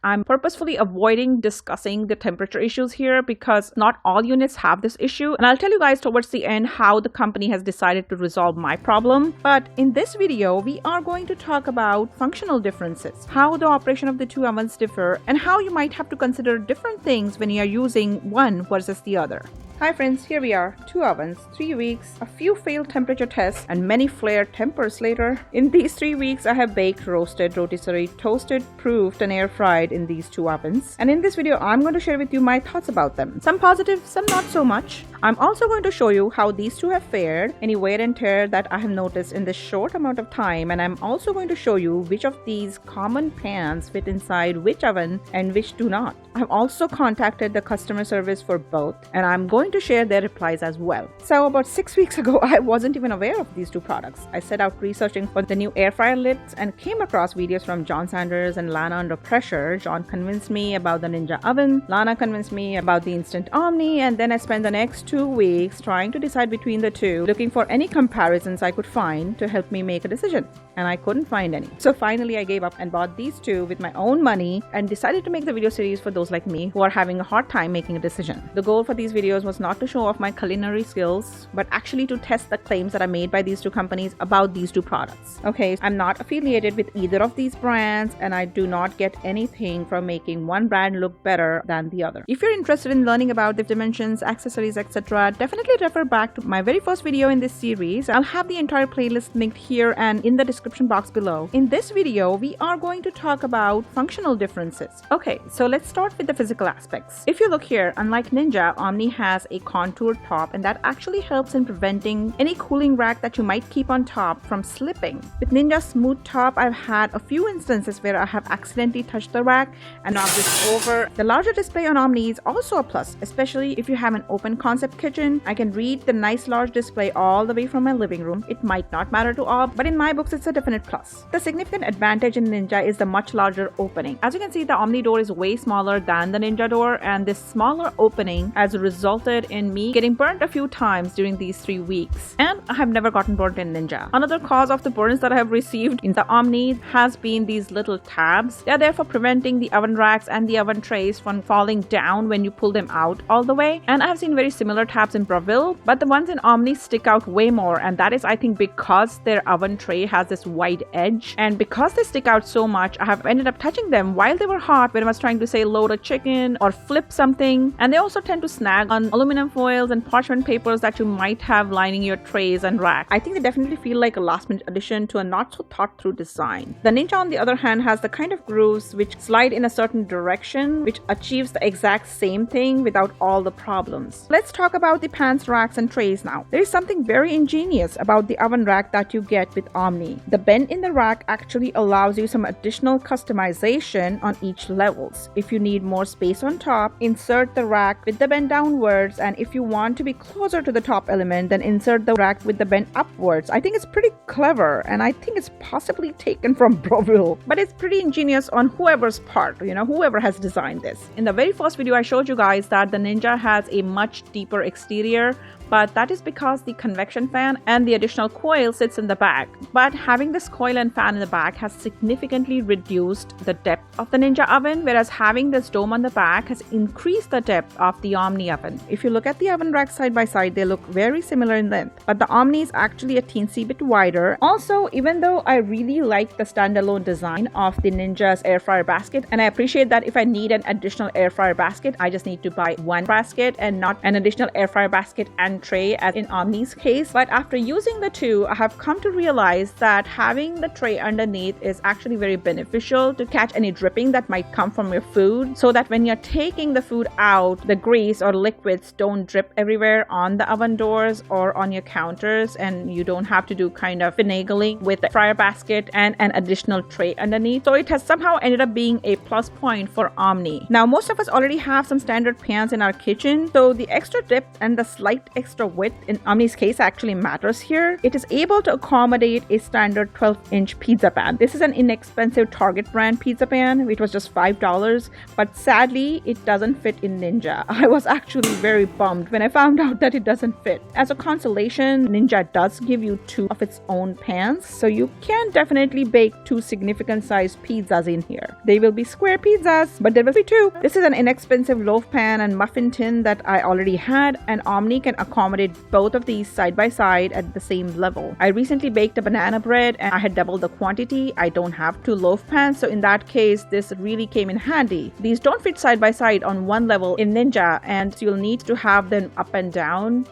I'm purposefully avoiding discussing the temperature issues here because not all units have this issue. And I'll tell you guys towards the end how the company has decided to resolve my problem. But in this video, we are going to talk about functional differences, how the operation of the two ovens differ, and how you might have to consider different things when you are using one versus the other. Hi friends, here we are, 2 ovens, 3 weeks, a few failed temperature tests, and many flared tempers later. In these 3 weeks, I have baked, roasted, rotisserie, toasted, proofed, and air fried in these 2 ovens. And in this video, I'm going to share with you my thoughts about them. Some positive, some not so much. I'm also going to show you how these 2 have fared, any wear and tear that I have noticed in this short amount of time, and I'm also going to show you which of these common pans fit inside which oven and which do not. I've also contacted the customer service for both, and I'm going to share their replies as well. So about 6 weeks ago, I wasn't even aware of these 2 products. I set out researching for the new air fryer lids and came across videos from John Sanders and Lana Under Pressure. John convinced me about the Ninja oven, Lana convinced me about the Instant Omni, and then I spent the next 2 weeks trying to decide between the 2, looking for any comparisons I could find to help me make a decision. And I couldn't find any. So finally I gave up and bought these 2 with my own money and decided to make the video series for those like me who are having a hard time making a decision. The goal for these videos was not to show off my culinary skills, but actually to test the claims that are made by these 2 companies about these 2 products. Okay, I'm not affiliated with either of these brands, and I do not get anything from making one brand look better than the other. If you're interested in learning about the dimensions, accessories, etc., definitely refer back to my very first video in this series. I'll have the entire playlist linked here and in the description box below. In this video, we are going to talk about functional differences. Okay, so let's start with the physical aspects. If you look here, unlike Ninja, Omni has a contoured top, and that actually helps in preventing any cooling rack that you might keep on top from slipping. With Ninja's smooth top, I've had a few instances where I have accidentally touched the rack and knocked this over. The larger display on Omni is also a plus, especially if you have an open concept kitchen. I can read the nice large display all the way from my living room. It might not matter to all, but in my books it's a definite plus. The significant advantage in Ninja is the much larger opening. As you can see, the Omni door is way smaller than the Ninja door, and this smaller opening has resulted in me getting burnt a few times during these 3 weeks. And I have never gotten burnt in Ninja. Another cause of the burns that I have received in the Omni has been these little tabs. They are there for preventing the oven racks and the oven trays from falling down when you pull them out all the way. And I have seen very similar tabs in Breville, but the ones in Omni stick out way more, and that is, I think, because their oven tray has this wide edge, and because they stick out so much, I have ended up touching them while they were hot when I was trying to, say, load a chicken or flip something. And they also tend to snag on aluminum foils and parchment papers that you might have lining your trays and rack. I think they definitely feel like a last minute addition to a not so thought through design. The Ninja, on the other hand, has the kind of grooves which slide in a certain direction, which achieves the exact same thing without all the problems. Let's talk about the pans, racks, and trays now. There is something very ingenious about the oven rack that you get with Omni. The bend in the rack actually allows you some additional customization on each levels. If you need more space on top, insert the rack with the bend downwards, and if you want to be closer to the top element, then insert the rack with the bend upwards. I think it's pretty clever, and I think it's possibly taken from Breville, but it's pretty ingenious on whoever's part, whoever has designed this. In the very first video, I showed you guys that the Ninja has a much deeper exterior, but that is because the convection fan and the additional coil sits in the back. But having this coil and fan in the back has significantly reduced the depth of the Ninja oven, whereas having this dome on the back has increased the depth of the Omni oven. If you look at the oven racks side by side, they look very similar in length, but the Omni is actually a teensy bit wider. Also, even though I really like the standalone design of the Ninja's air fryer basket, and I appreciate that if I need an additional air fryer basket, I just need to buy one basket and not an additional air fryer basket and tray as in Omni's case. But after using the 2, I have come to realize that having the tray underneath is actually very beneficial to catch any dripping that might come from your food, so that when you're taking the food out, the grease or liquids don't drip everywhere on the oven doors or on your counters, and you don't have to do kind of finagling with the fryer basket and an additional tray underneath. So it has somehow ended up being a plus point for Omni. Now, most of us already have some standard pans in our kitchen, so the extra depth and the slight extra width in Omni's case actually matters here. It is able to accommodate a standard 12-inch pizza pan. This is an inexpensive Target brand pizza pan, which was just $5, but sadly it doesn't fit in Ninja. I was actually very very bummed when I found out that it doesn't fit. As a consolation, Ninja does give you 2 of its own pans, so you can definitely bake 2 significant sized pizzas in here. They will be square pizzas, but there will be 2. This is an inexpensive loaf pan and muffin tin that I already had, and Omni can accommodate both of these side by side at the same level. I recently baked a banana bread and I had doubled the quantity. I don't have 2 loaf pans, so in that case, this really came in handy. These don't fit side by side on one level in Ninja, and you'll need to have them up and down.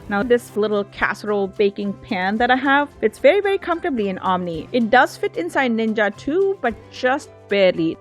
Now this little casserole baking pan that I have fits very comfortably in Omni. It does fit inside Ninja too, but just barely.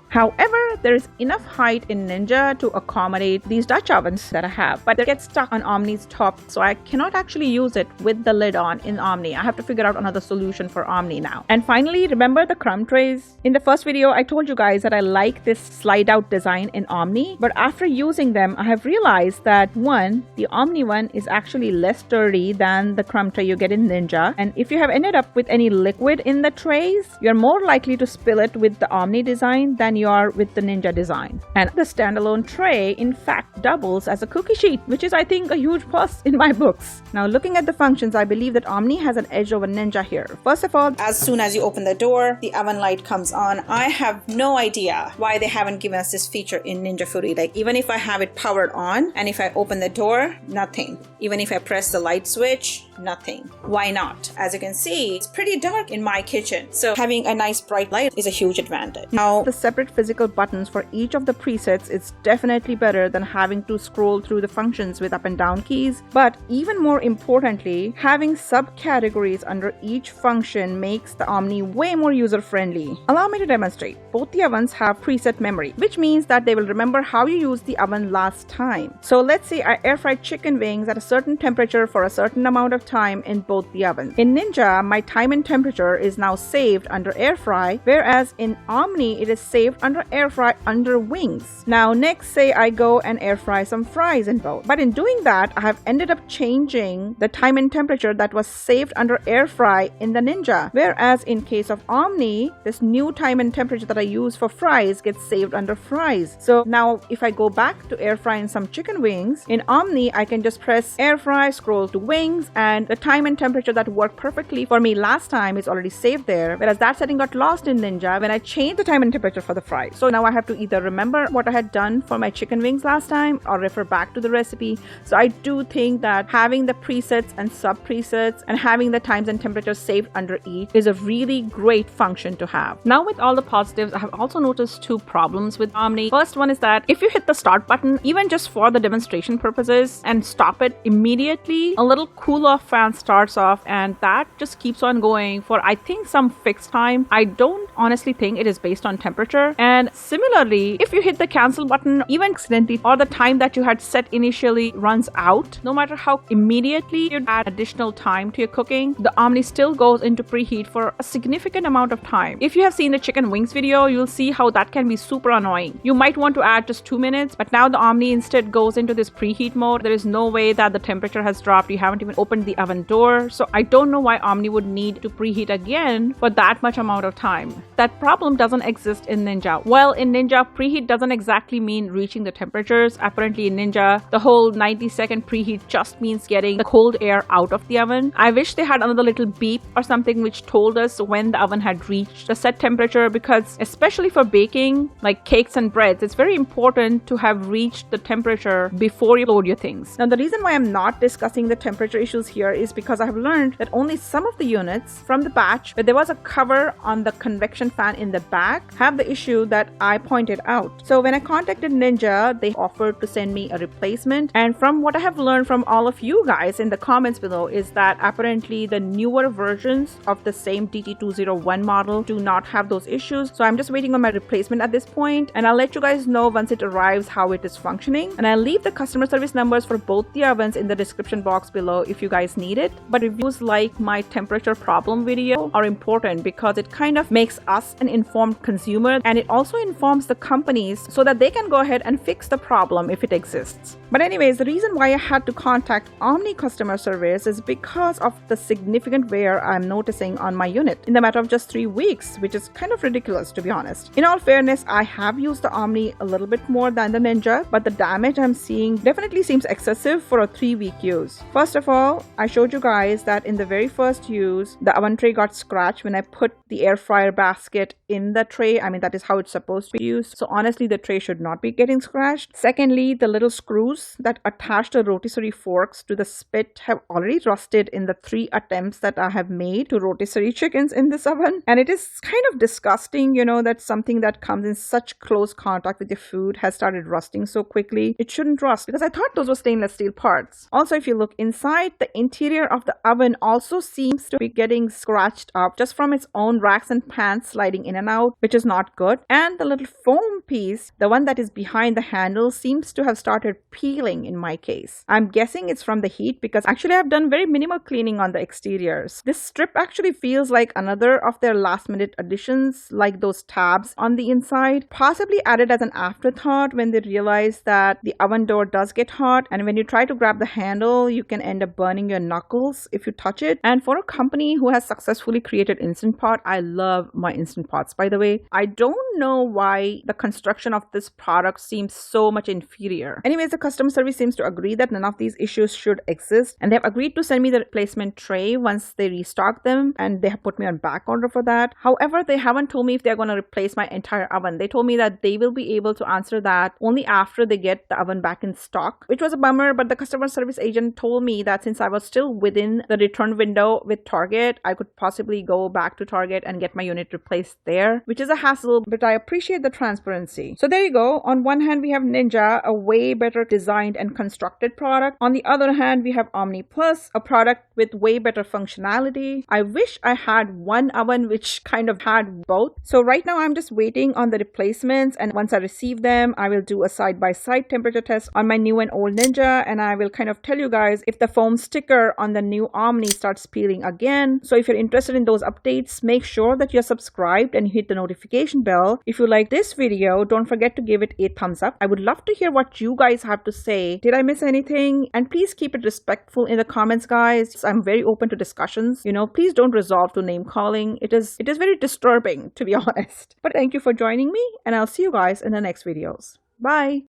However, there is enough height in Ninja to accommodate these Dutch ovens that I have, but they get stuck on Omni's top, so I cannot actually use it with the lid on in Omni. I have to figure out another solution for Omni now. And finally, remember the crumb trays? In the first video, I told you guys that I like this slide out design in Omni, but after using them, I have realized that 1, the Omni one is actually less sturdy than the crumb tray you get in Ninja, and if you have ended up with any liquid in the trays, you're more likely to spill it with the Omni design than you are with the Ninja design. And the standalone tray in fact doubles as a cookie sheet, which is I think a huge plus in my books. Now looking at the functions, I believe that Omni has an edge over Ninja here. First of all, as soon as you open the door, the oven light comes on. I have no idea why they haven't given us this feature in Ninja Foodi. Like even if I have it powered on and if I open the door, nothing. Even if I press the light switch, nothing. Why not? As you can see, it's pretty dark in my kitchen, so having a nice bright light is a huge advantage. Now the separate physical buttons for each of the presets is definitely better than having to scroll through the functions with up and down keys, but even more importantly, having subcategories under each function makes the Omni way more user friendly. Allow me to demonstrate. Both the ovens have preset memory, which means that they will remember how you used the oven last time. So let's say I air fried chicken wings at a certain temperature for a certain amount of time in both the ovens. In Ninja, my time and temperature is now saved under air fry, whereas in Omni it is saved under air fry under wings. Now next, say I go and air fry some fries in both, but in doing that I have ended up changing the time and temperature that was saved under air fry in the Ninja, whereas in case of Omni, this new time and temperature that I use for fries gets saved under fries. So now if I go back to air frying some chicken wings in Omni, I can just press air fry, scroll to wings, and the time and temperature that worked perfectly for me last time is already saved there, whereas that setting got lost in Ninja when I changed the time and temperature for the fries. So now I have to either remember what I had done for my chicken wings last time or refer back to the recipe. So I do think that having the presets and sub presets and having the times and temperatures saved under each is a really great function to have. Now with all the positives, I have also noticed 2 problems with Omni. First one is that if you hit the start button, even just for the demonstration purposes, and stop it immediately, a little cool off fan starts off and that just keeps on going for I think some fixed time. I don't honestly think it is based on temperature. And similarly, if you hit the cancel button even accidentally or the time that you had set initially runs out, no matter how immediately you add additional time to your cooking, the Omni still goes into preheat for a significant amount of time. If you have seen the chicken wings video, you'll see how that can be super annoying. You might want to add just 2 minutes, but now the Omni instead goes into this preheat mode. There is no way that the temperature has dropped. You haven't even opened the oven door. So I don't know why Omni would need to preheat again for that much amount of time. That problem doesn't exist in Ninja. Well, in Ninja, preheat doesn't exactly mean reaching the temperatures. Apparently in Ninja, the whole 90-second preheat just means getting the cold air out of the oven. I wish they had another little beep or something which told us when the oven had reached the set temperature, because especially for baking like cakes and breads, it's very important to have reached the temperature before you load your things. Now the reason why I'm not discussing the temperature issues here is because I have learned that only some of the units from the batch where there was a cover on the convection fan in the back have the issue that I pointed out. So when I contacted Ninja, they offered to send me a replacement, and from what I have learned from all of you guys in the comments below is that apparently the newer versions of the same DT201 model do not have those issues. So I'm just waiting on my replacement at this point, and I'll let you guys know once it arrives how it is functioning, and I'll leave the customer service numbers for both the ovens in the description box below if you guys need it. But reviews like my temperature problem video are important because it kind of makes us an informed consumer, and it also informs the companies so that they can go ahead and fix the problem if it exists. But anyways, the reason why I had to contact Omni customer service is because of the significant wear I'm noticing on my unit in the matter of just 3 weeks, which is kind of ridiculous to be honest. In all fairness, I have used the Omni a little bit more than the Ninja, but the damage I'm seeing definitely seems excessive for a 3-week use. First of all, I showed you guys that in the very first use, the oven tray got scratched when I put the air fryer basket in the tray. I mean, that is how it's supposed to be used. So honestly, the tray should not be getting scratched. Secondly, the little screws that attach the rotisserie forks to the spit have already rusted in the 3 attempts that I have made to rotisserie chickens in this oven. And it is kind of disgusting, that something that comes in such close contact with the food has started rusting so quickly. It shouldn't rust because I thought those were stainless steel parts. Also, if you look inside, the interior of the oven also seems to be getting scratched up just from its own racks and pans sliding in and out, which is not good. And the little foam piece, the one that is behind the handle, seems to have started peeling in my case. I'm guessing it's from the heat because actually I've done very minimal cleaning on the exteriors. This strip actually feels like another of their last minute additions, like those tabs on the inside, possibly added as an afterthought when they realized that the oven door does get hot, and when you try to grab the handle, you can end up burning your knuckles if you touch it. And for a company who has successfully created Instant Pot, I love my Instant Pots, by the way. I don't know why the construction of this product seems so much inferior. Anyways, the customer service seems to agree that none of these issues should exist, and they have agreed to send me the replacement tray once they restock them, and they have put me on back order for that. However, they haven't told me if they're going to replace my entire oven. They told me that they will be able to answer that only after they get the oven back in stock, which was a bummer, but the customer service agent told me that since I was still within the return window with Target, I could possibly go back to Target and get my unit replaced there, which is a hassle, but I appreciate the transparency. So there you go. On one hand, we have Ninja, a way better designed and constructed product. On the other hand, we have Omni Plus, a product with way better functionality. I wish I had one oven which kind of had both. So right now I'm just waiting on the replacements, and once I receive them, I will do a side-by-side temperature test on my new and old Ninja, and I will kind of tell you guys if the foam sticker on the new Omni starts peeling again. So if you're interested in those updates, make sure that you're subscribed and hit the notification bell. If you like this video, don't forget to give it a thumbs up. I would love to hear what you guys have to say. Did I miss anything? And please keep it respectful in the comments, guys. I'm very open to discussions. Please don't resort to name calling. It is very disturbing, to be honest. But thank you for joining me, and I'll see you guys in the next videos. Bye.